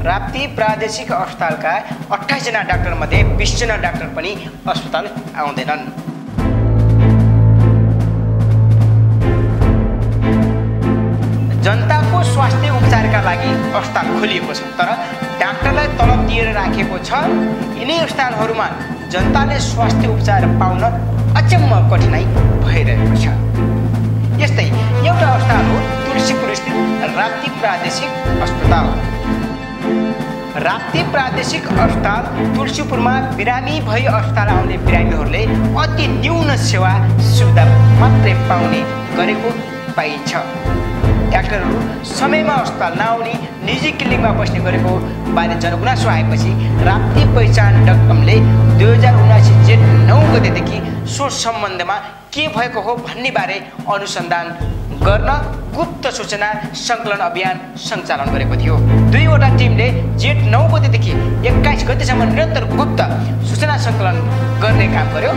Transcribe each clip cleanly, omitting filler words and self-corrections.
राप्ती प्रादेशिक अस्पतालका 28 जना डाक्टर मध्ये 20 जना डाक्टर पनि अस्पताल आउँदैनन्। जनताको स्वास्थ्य उपचारका लागि अस्पताल खोलिएको छ, तर डाक्टरलाई तलब दिएर राखेको छ। यिनै अस्पतालहरूमा जनताले स्वास्थ्य उपचार पाउन अचम्म कठिनाई भइरहेको छ। यस्तै एउटा अस्पताल हो तुलसीपुर स्थित राप्ती प्रादेशिक अस्पताल। राप्ती प्रादेशिक अस्पताल तुलसीपुरमा बिरामी भई अस्पताल आउने बिरामीहरूले अति न्यून सेवा सुविधा मात्रै पाउने गरेको पाइन्छ। डाक्टरहरू समयमा अस्पताल नआउने, निजी क्लिनिकमा बस्ने गरेको बारे जनगुनासो आएपछि राप्ती पहिचान.com ले 2079 जेठ 9 गतेदेखि सो सम्बन्धमा के भएको हो भन्ने बारे अनुसन्धान गर्न गुप्त सूचना सङ्कलन अभियान सञ्चालन गरेको थियो। दुईवटा टिमले जेठ 9 गतेदेखि 21 गतेसम्म निरन्तर गुप्त सूचना सङ्कलन गर्ने काम गर्यो।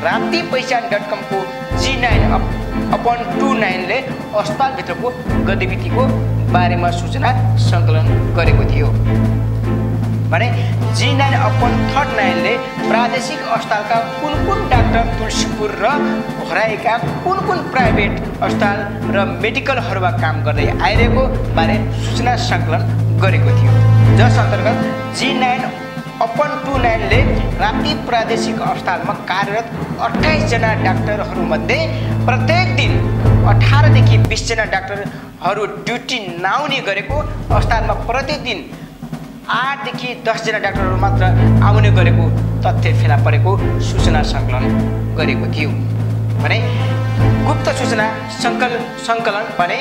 राप्ती पहिचान.com को G9/29 ले अस्पतालभित्रको गतिविधिको बारेमा सूचना सङ्कलन गरेको थियो भने G9/39 ले प्रादेशिक अस्पतालका कुन डाक्टर तुलसीपुर र भराईका कुन प्राइभेट अस्पताल र मेडिकलहरूमा काम गर्दै आइरहेको बारे सूचना सङ्कलन गरेको थियो। जस अन्तर्गत G9/29 ले राप्ती प्रादेशिक अस्पतालमा कार्यरत 28 जना डाक्टरहरूमध्ये प्रत्येक दिन 18 देखि 20 जना डाक्टरहरू ड्युटी नआउने गरेको, अस्पतालमा प्रतिदिन 8 देखि 10 जना डाक्टरहरू मात्र आउने गरेको तथ्य फेला परेको सूचना सङ्कलन गरेको थियो भने गुप्त सूचना सङ्कलन भने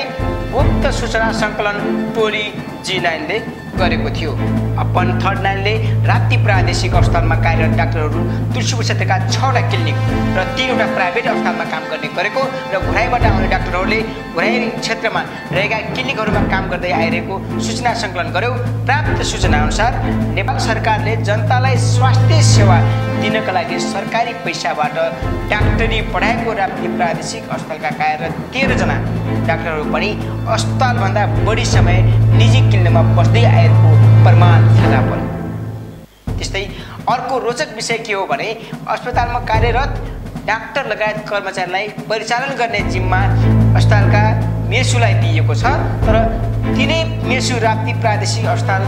गुप्त सूचना सङ्कलन टोली G9 ले गरेको थियो। 39 ले राप्ती प्रादेशिक अस्पतालमा कार्यरत डाक्टरहरू तुलसीपुर क्षेत्रका 6वटा क्लिनिक र 3वटा प्राइभेट अस्पतालमा काम गर्ने गरेको र घुराईबाट आउने डाक्टरहरूले घुराई क्षेत्रमा रहेका क्लिनिकहरूमा काम गर्दै आइरहेको सूचना सङ्कलन गर्यो। प्राप्त सूचना अनुसार नेपाल सरकारले जनतालाई स्वास्थ्य सेवा दिनका लागि सरकारी पैसाबाट डाक्टरी पढाएको राप्ती प्रादेशिक अस्पतालका कार्यरत 13 जना डाक्टरहरू पनि अस्पतालभन्दा बढी समय निजी क्लिनिकमा बस्दै आएको प्रमाण फेला पर्यो। त्यस्तै अर्को रोचक विषय के हो भने अस्पतालमा कार्यरत डाक्टर लगायत कर्मचारीलाई परिचालन गर्ने जिम्मा अस्पतालका मेसुलाई दिएको छ, तर तिनै मेसु राप्ती प्रादेशिक अस्पताल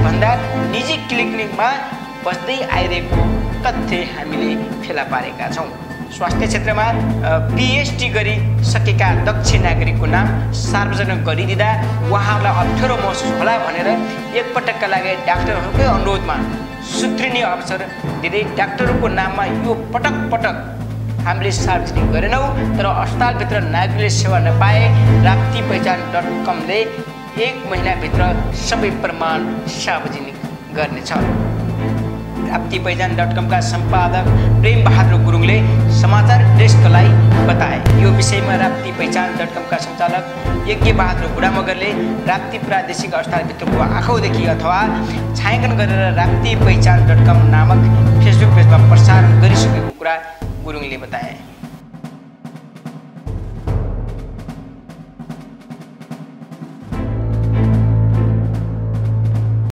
भन्दा निजी क्लिनिकमा बस्दै आइरहेको तथ्य हामीले फेला पारेका छौँ। स्वास्थ्य क्षेत्रमा PhD गरिसकेका दक्ष नागरिकको नाम सार्वजनिक गरिदिँदा उहाँहरूलाई अप्ठ्यारो महसुस होला भनेर एकपटकका लागि डाक्टरहरूकै अनुरोधमा सुत्रिने अवसर दिँदै डाक्टरको नाममा यो पटक हामीले सार्वजनिक गरेनौँ, तर अस्पतालभित्र नागरिकले सेवा नपाए राप्ती पहिचान.com ले 1 महिनाभित्र सबै प्रमाण सार्वजनिक गर्नेछ। राप्ती पहिचान.com का सम्पादक प्रेम बहादुर गुरुङले समाचार डेस्कलाई बताए। यो विषयमा राप्ती पहिचान.com का सञ्चालक यज्ञ बहादुर बुढामगरले राप्ती प्रादेशिक अस्पतालभित्रको आँखादेखि अथवा छायाङ्कन गरेर राप्ती पहिचान.com नामक फेसबुक पेजमा प्रसारण गरिसकेको कुरा गुरुङले बताए।